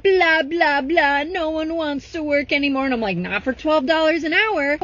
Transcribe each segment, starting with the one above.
blah, blah, blah. No one wants to work anymore. And I'm like, not for $12 an hour.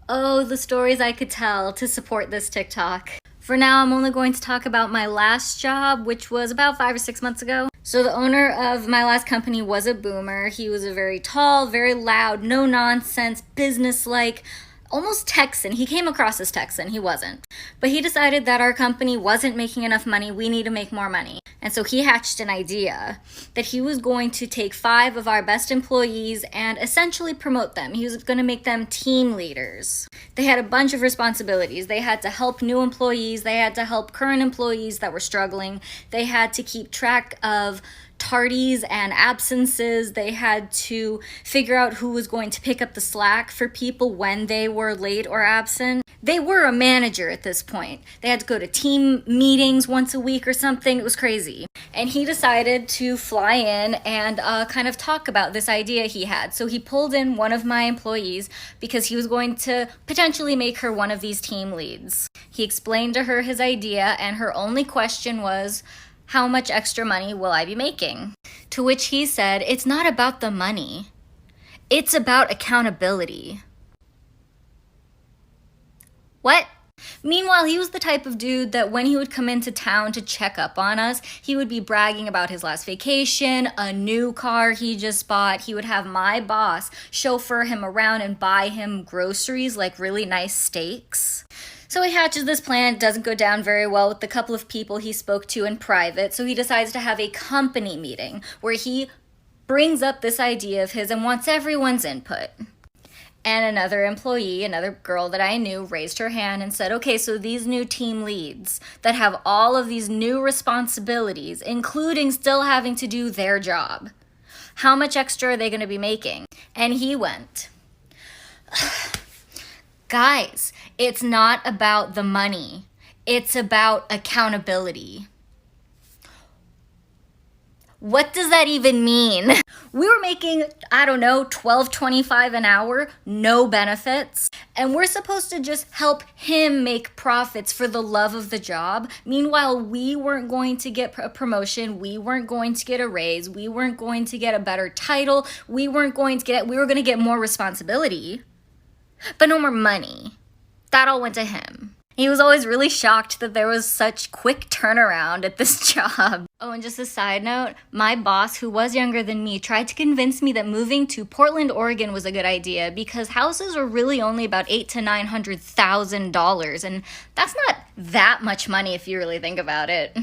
Oh, the stories I could tell to support this TikTok. For now, I'm only going to talk about my last job, which was about 5 or 6 months ago. So the owner of my last company was a boomer. He was a very tall, very loud, no nonsense, business-like, almost Texan. He came across as Texan, he wasn't. But he decided that our company wasn't making enough money, we need to make more money. And so he hatched an idea that he was going to take 5 of our best employees and essentially promote them. He was going to make them team leaders. They had a bunch of responsibilities. They had to help new employees, they had to help current employees that were struggling, they had to keep track of tardies and absences. They had to figure out who was going to pick up the slack for people when they were late or absent. They were a manager at this point. They had to go to team meetings once a week or something. It was crazy. And he decided to fly in and kind of talk about this idea he had. So he pulled in one of my employees because he was going to potentially make her one of these team leads. He explained to her his idea, and her only question was, how much extra money will I be making? To which he said, it's not about the money. It's about accountability. What? Meanwhile, he was the type of dude that when he would come into town to check up on us, he would be bragging about his last vacation, a new car he just bought. He would have my boss chauffeur him around and buy him groceries, like really nice steaks. So he hatches this plan. It doesn't go down very well with the couple of people he spoke to in private, so he decides to have a company meeting where he brings up this idea of his and wants everyone's input. And another employee, another girl that I knew, raised her hand and said, okay, so these new team leads that have all of these new responsibilities, including still having to do their job, how much extra are they going to be making? And he went, guys, it's not about the money. It's about accountability. What does that even mean? We were making, I don't know, $12.25 an hour, no benefits, and we're supposed to just help him make profits for the love of the job. Meanwhile, we weren't going to get a promotion, we weren't going to get a raise, we weren't going to get a better title, we were going to get more responsibility, but no more money. That all went to him. He was always really shocked that there was such quick turnaround at this job. Oh, and just a side note, my boss, who was younger than me, tried to convince me that moving to Portland, Oregon was a good idea because houses are really only about $800,000 to $900,000, and that's not that much money if you really think about it.